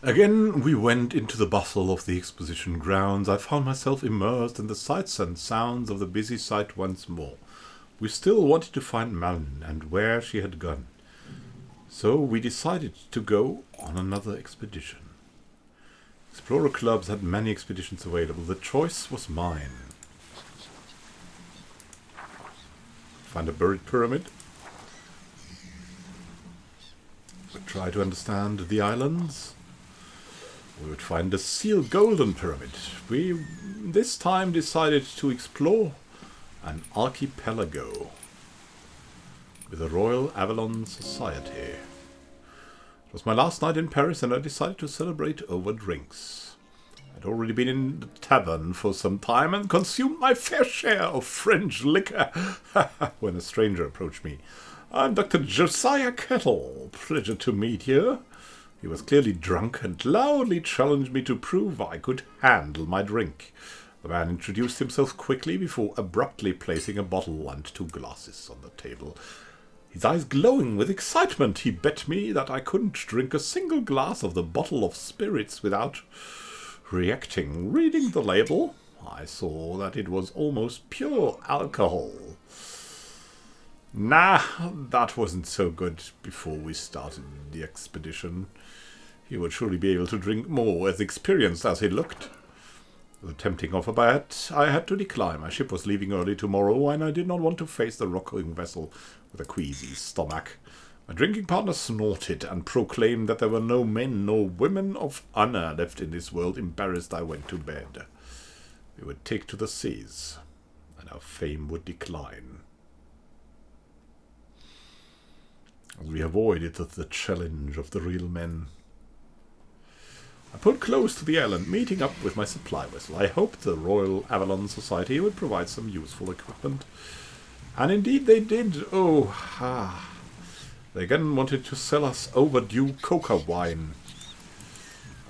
Again we went into the bustle of the exposition grounds. I found myself immersed in the sights and sounds of the busy site once more. We still wanted to find Malin and where she had gone. So we decided to go on another expedition. Explorer clubs had many expeditions available. The choice was mine. Find a buried pyramid. We try to understand the islands. We would find the sealed golden pyramid. We this time decided to explore an archipelago with the Royal Avalon Society. It was my last night in Paris and I decided to celebrate over drinks. I'd already been in the tavern for some time and consumed my fair share of French liquor when a stranger approached me. "I'm Dr. Josiah Kettle. Pleasure to meet you." He was clearly drunk and loudly challenged me to prove I could handle my drink. The man introduced himself quickly before abruptly placing a bottle and 2 glasses on the table. His eyes glowing with excitement, he bet me that I couldn't drink a single glass of the bottle of spirits without reacting. Reading the label, I saw that it was almost pure alcohol. Nah, that wasn't so good before we started the expedition. He would surely be able to drink more, as experienced as he looked. With a tempting offer, but I had to decline. My ship was leaving early tomorrow, and I did not want to face the rocking vessel with a queasy stomach. My drinking partner snorted and proclaimed that there were no men nor women of honor left in this world. Embarrassed, I went to bed. We would take to the seas, and our fame would decline. As we avoided the challenge of the real men, I pulled close to the island, meeting up with my supply vessel. I hoped the Royal Avalon Society would provide some useful equipment. And indeed they did. They again wanted to sell us overdue coca wine.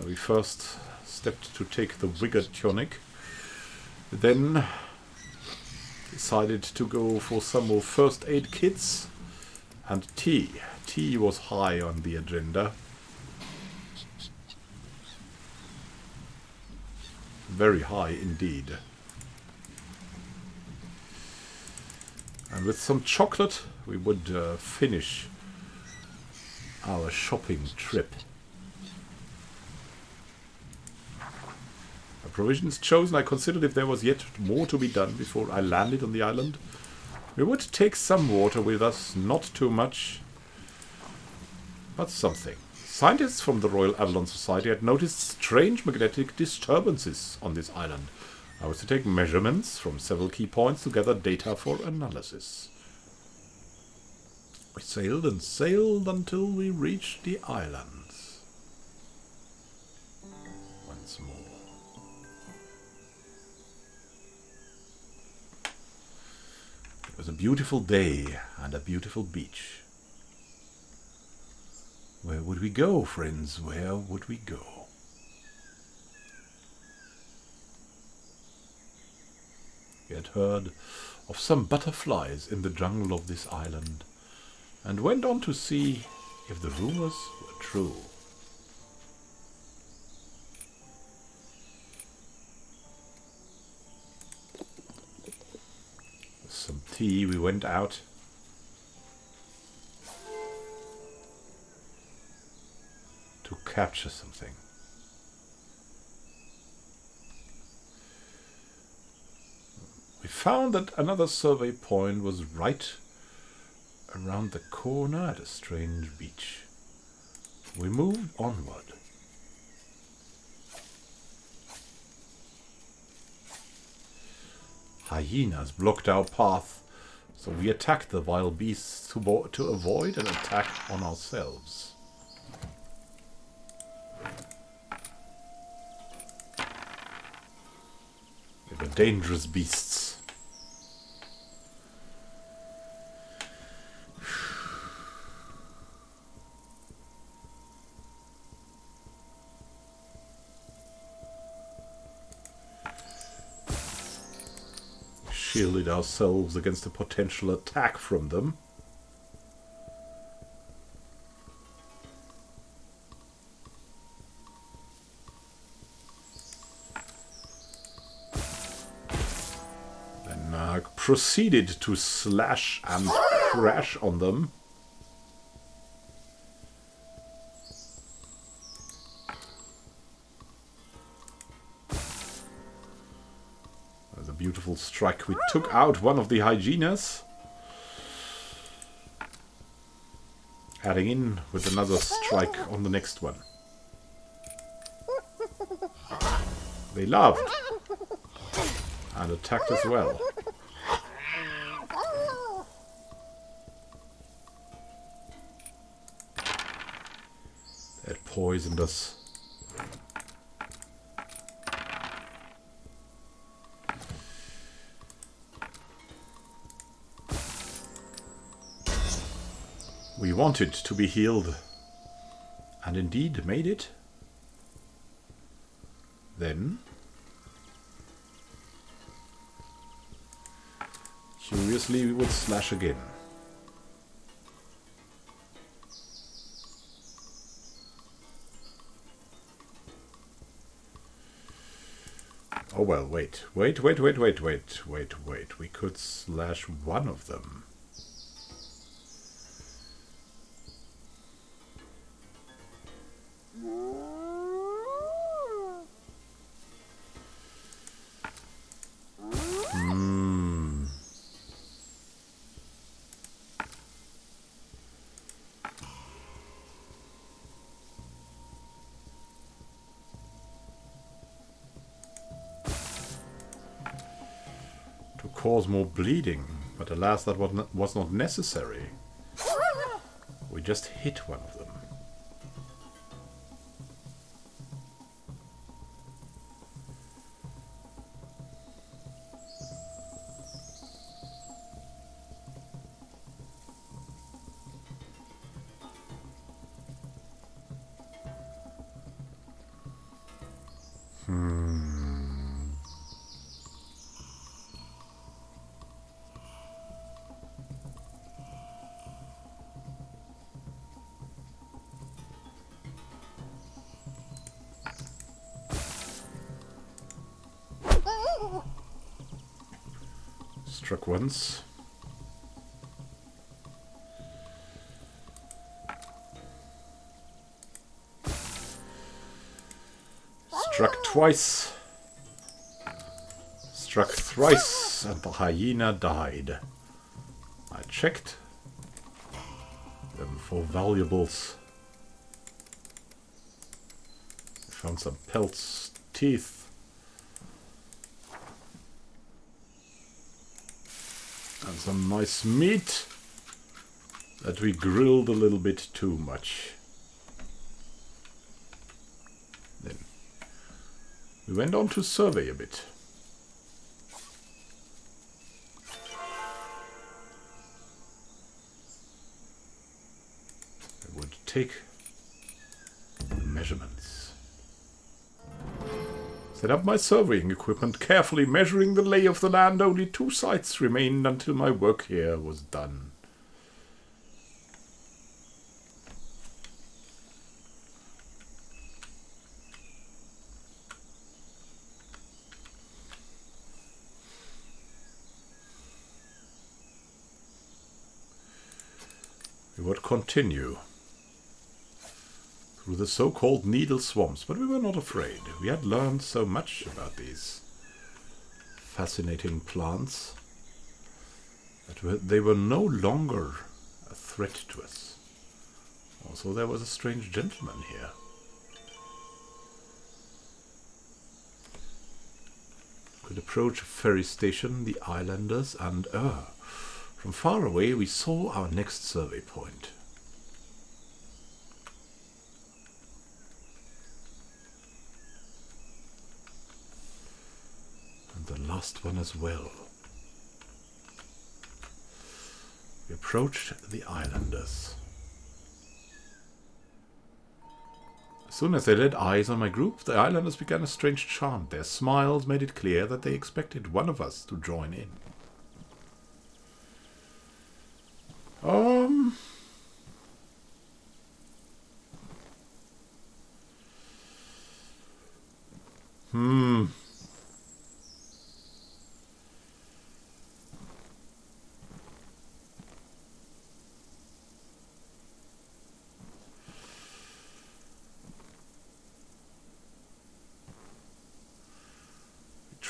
We first stepped to take the Vigor tonic. Then decided to go for some more first aid kits and tea. Tea was high on the agenda. Very high indeed. And with some chocolate we would finish our shopping trip. The provisions chosen, I considered if there was yet more to be done before I landed on the island. We would take some water with us, not too much, but something. Scientists from the Royal Avalon Society had noticed strange magnetic disturbances on this island. I was to take measurements from several key points to gather data for analysis. We sailed and sailed until we reached the islands. Once more. It was a beautiful day and a beautiful beach. Where would we go, friends? Where would we go? We had heard of some butterflies in the jungle of this island, and went on to see if the rumors were true. With some tea, we went out to capture something. We found that another survey point was right around the corner at a strange beach. We moved onward. Hyenas blocked our path, so we attacked the wild beasts to avoid an attack on ourselves. They were dangerous beasts. Shielded ourselves against a potential attack from them. proceeded to slash and crash on them. That's a beautiful strike. We took out one of the hyenas, adding in with another strike on the next one. They laughed and attacked as well. It poisoned us. We wanted to be healed, and indeed made it. Then, curiously, we would slash again. Oh well, wait. We could slash one of them. Cause more bleeding, but alas, that was not necessary. We just hit one of them. Struck once. Struck twice. Struck thrice, and the hyena died. I checked them for valuables. I found some pelts, teeth. And some nice meat that we grilled a little bit too much. Then we went on to survey a bit. I would take measurements. Set up my surveying equipment, carefully measuring the lay of the land. Only 2 sites remained until my work here was done. We would continue through the so-called needle swamps, but we were not afraid. We had learned so much about these fascinating plants that they were no longer a threat to us. Also, there was a strange gentleman here. Could approach a ferry station, the islanders, and from far away we saw our next survey point. The last one as well. We approached the islanders. As soon as they laid eyes on my group, the islanders began a strange chant. Their smiles made it clear that they expected one of us to join in.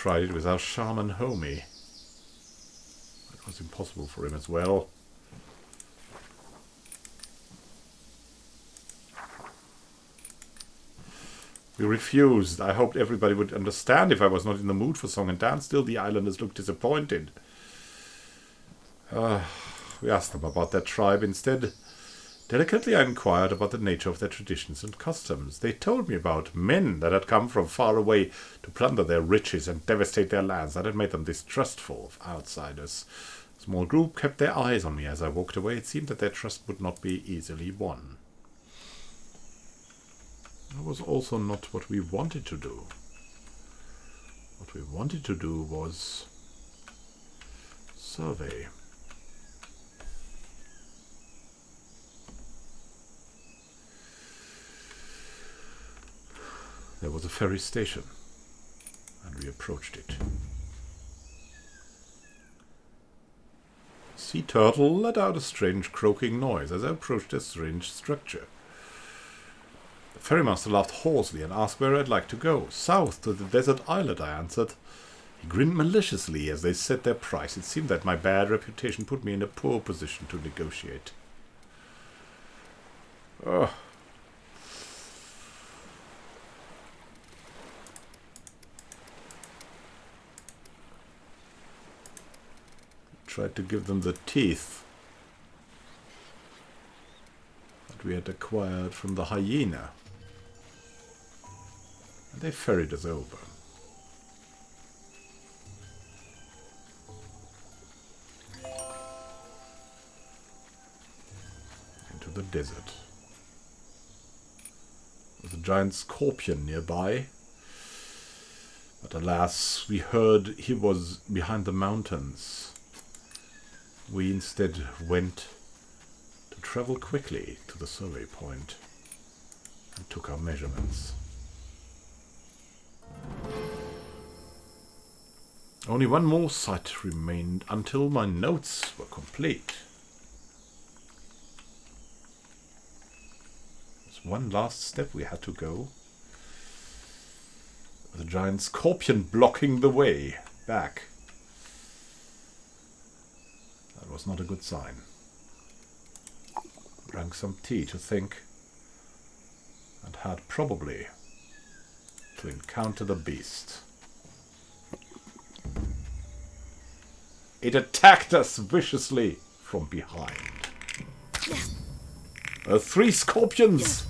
tried it with our shaman homie. It was impossible for him as well. We refused. I hoped everybody would understand if I was not in the mood for song and dance. Still, the islanders looked disappointed. We asked them about their tribe instead. Delicately, I inquired about the nature of their traditions and customs. They told me about men that had come from far away to plunder their riches and devastate their lands. That had made them distrustful of outsiders. A small group kept their eyes on me as I walked away. It seemed that their trust would not be easily won. That was also not what we wanted to do. What we wanted to do was survey. There was a ferry station, and we approached it. Sea turtle let out a strange croaking noise as I approached a strange structure. The ferrymaster laughed hoarsely and asked where I'd like to go. South to the desert islet, I answered. He grinned maliciously as they set their price. It seemed that my bad reputation put me in a poor position to negotiate. Oh. Tried to give them the teeth that we had acquired from the hyena. And they ferried us over. Into the desert. There was a giant scorpion nearby. But alas, we heard he was behind the mountains. We instead went to travel quickly to the survey point and took our measurements. Only one more site remained until my notes were complete. There's one last step we had to go. The giant scorpion blocking the way back. That was not a good sign. Drank some tea to think, and had probably to encounter the beast. It attacked us viciously from behind. 3 scorpions!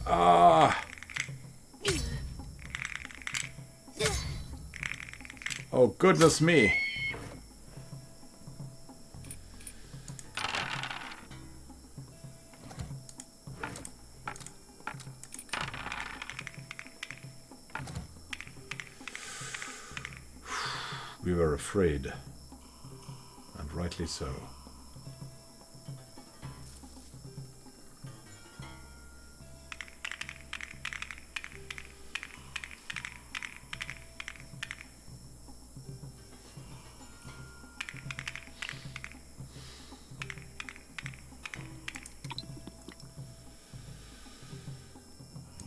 Ah! Oh, goodness me! We were afraid, and rightly so.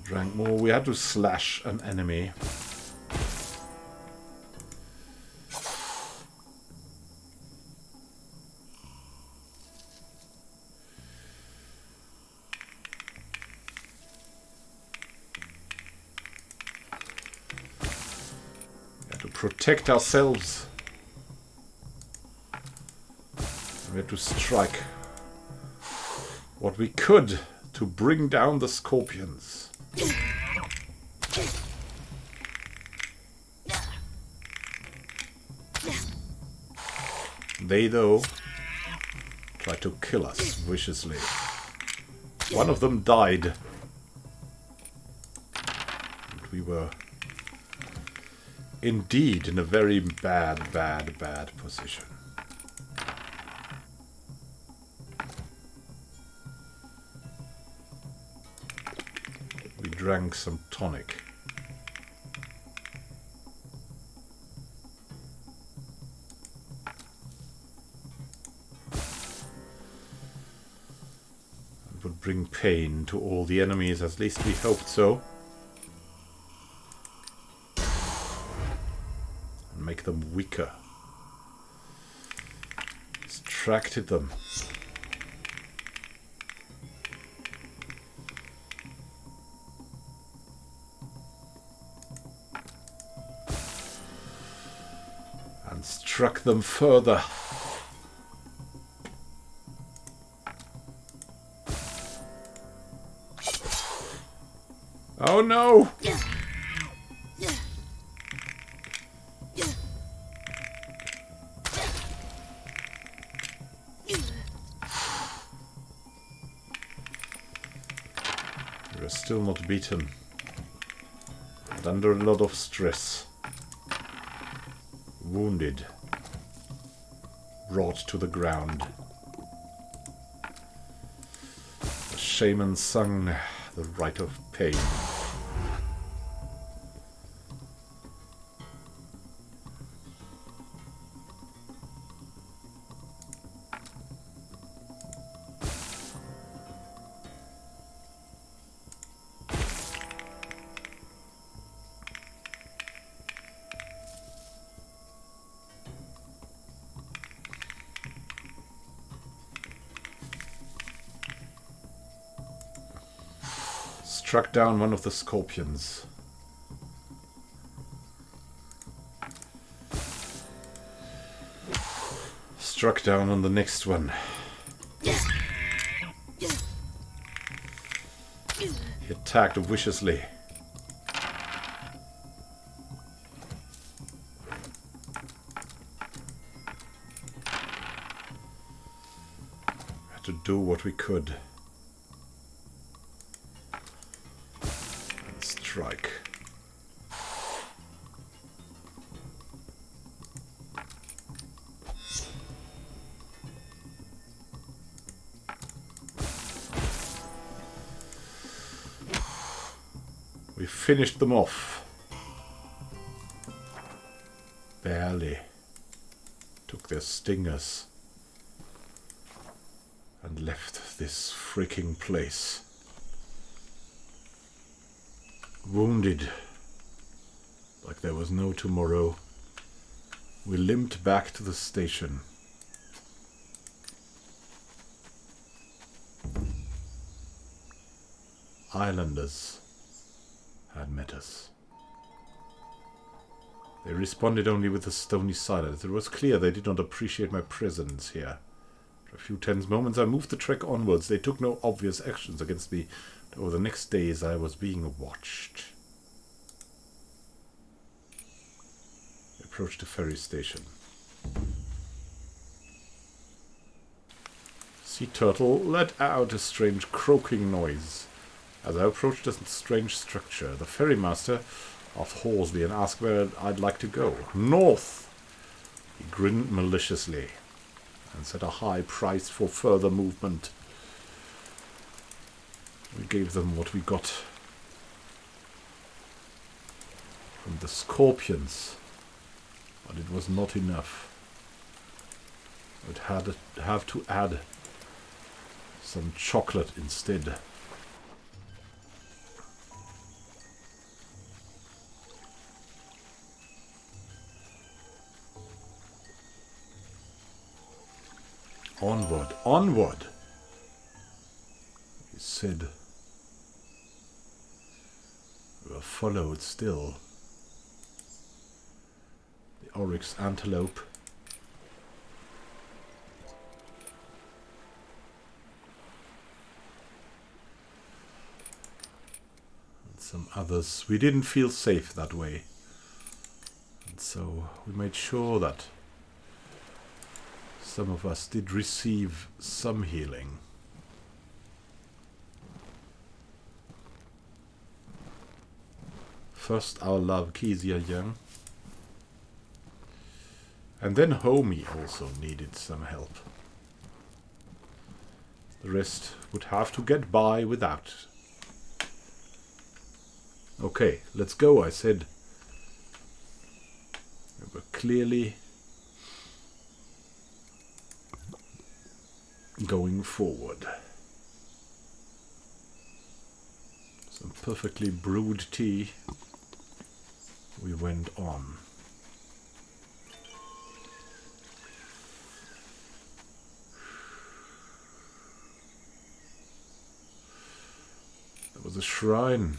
Drank more. We had to slash an enemy. Protect ourselves. We had to strike what we could to bring down the scorpions. They, though, tried to kill us viciously. One of them died. And we were indeed in a very bad position. We drank some tonic. It would bring pain to all the enemies, at least we hoped so. make them weaker. Distracted them. And struck them further. Oh no! We're still not beaten. And under a lot of stress. Wounded. Brought to the ground. The shaman sung the rite of pain. Struck down one of the scorpions. Struck down on the next one. He attacked viciously. Had to do what we could. Strike. We finished them off. Barely. Took their stingers and left this freaking place. Wounded, like there was no tomorrow, we limped back to the station. Islanders had met us. They responded only with a stony silence. It was clear they did not appreciate my presence here. For a few tense moments I moved the trek onwards. They took no obvious actions against me. Over the next days I was being watched. I approached the ferry station. Sea turtle let out a strange croaking noise. As I approached a strange structure, the ferrymaster asked hoarsely and asked where I'd like to go. North! He grinned maliciously and set a high price for further movement. We gave them what we got from the scorpions, but it was not enough. We'd have to add some chocolate instead. Onward, onward, he said. We were followed still. The oryx antelope and some others. We didn't feel safe that way, and so we made sure that some of us did receive some healing. First our love, Kezia Young. And then Homie also needed some help. The rest would have to get by without. Okay, let's go, I said. We were clearly going forward. Some perfectly brewed tea. We went on. the shrine.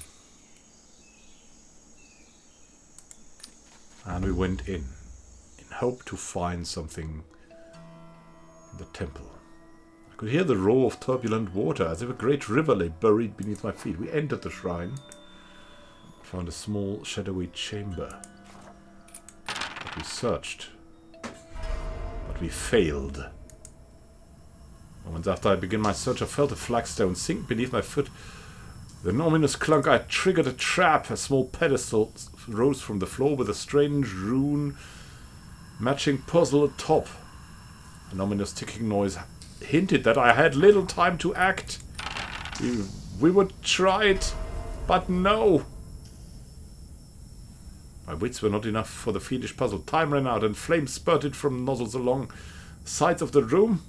And we went in hope to find something in the temple. I could hear the roar of turbulent water, as if a great river lay buried beneath my feet. We entered the shrine, found a small, shadowy chamber. But we searched, but we failed. Moments after I began my search, I felt a flagstone sink beneath my foot. With an ominous clunk, I triggered a trap. A small pedestal rose from the floor with a strange rune matching puzzle atop. An ominous ticking noise hinted that I had little time to act. We would try it, but no. My wits were not enough for the fiendish puzzle. Time ran out and flames spurted from nozzles along the sides of the room,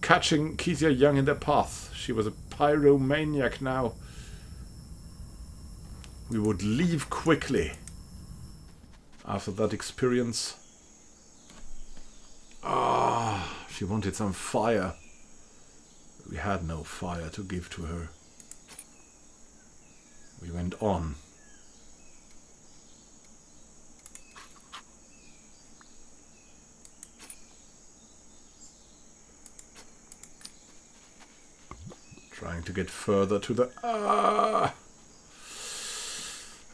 catching Kezia Young in their path. She was a pyromaniac now. We would leave quickly. After that experience... she wanted some fire. We had no fire to give to her. We went on. Trying to get further to the... A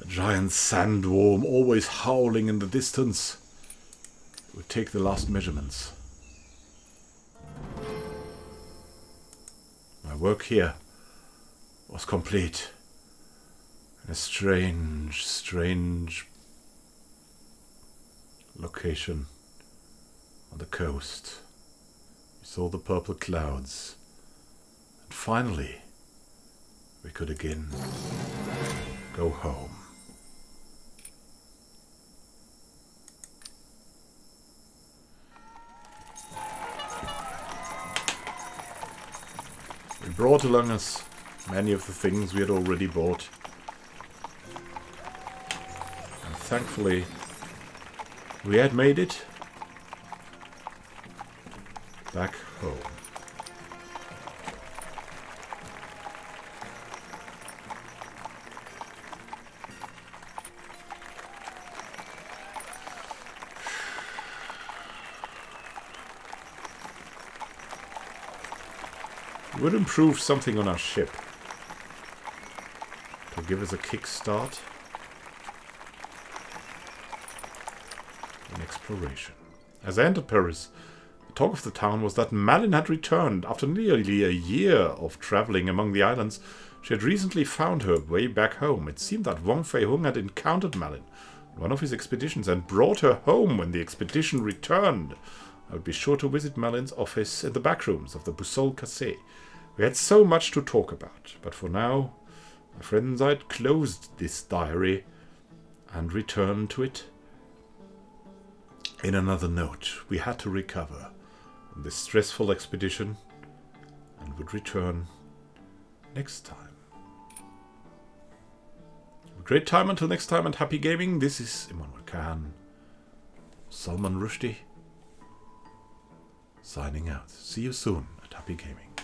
giant sandworm, always howling in the distance. We take the last measurements. My work here was complete. In a strange, strange location on the coast. We saw the purple clouds. And finally, we could again go home. We brought along us many of the things we had already bought. And thankfully, we had made it back home. We would improve something on our ship to give us a kickstart in exploration. As I entered Paris, the talk of the town was that Malin had returned. After nearly a year of traveling among the islands, she had recently found her way back home. It seemed that Wang Fei Hung had encountered Malin on one of his expeditions and brought her home when the expedition returned. I would be sure to visit Malin's office in the back rooms of the Boussole Cassé. We had so much to talk about, but for now, my friends, I had closed this diary and returned to it in another note. We had to recover from this stressful expedition and would return next time. A great time until next time, and happy gaming. This is Immanuel Can, Salman Rushdie, signing out. See you soon at Happy Gaming.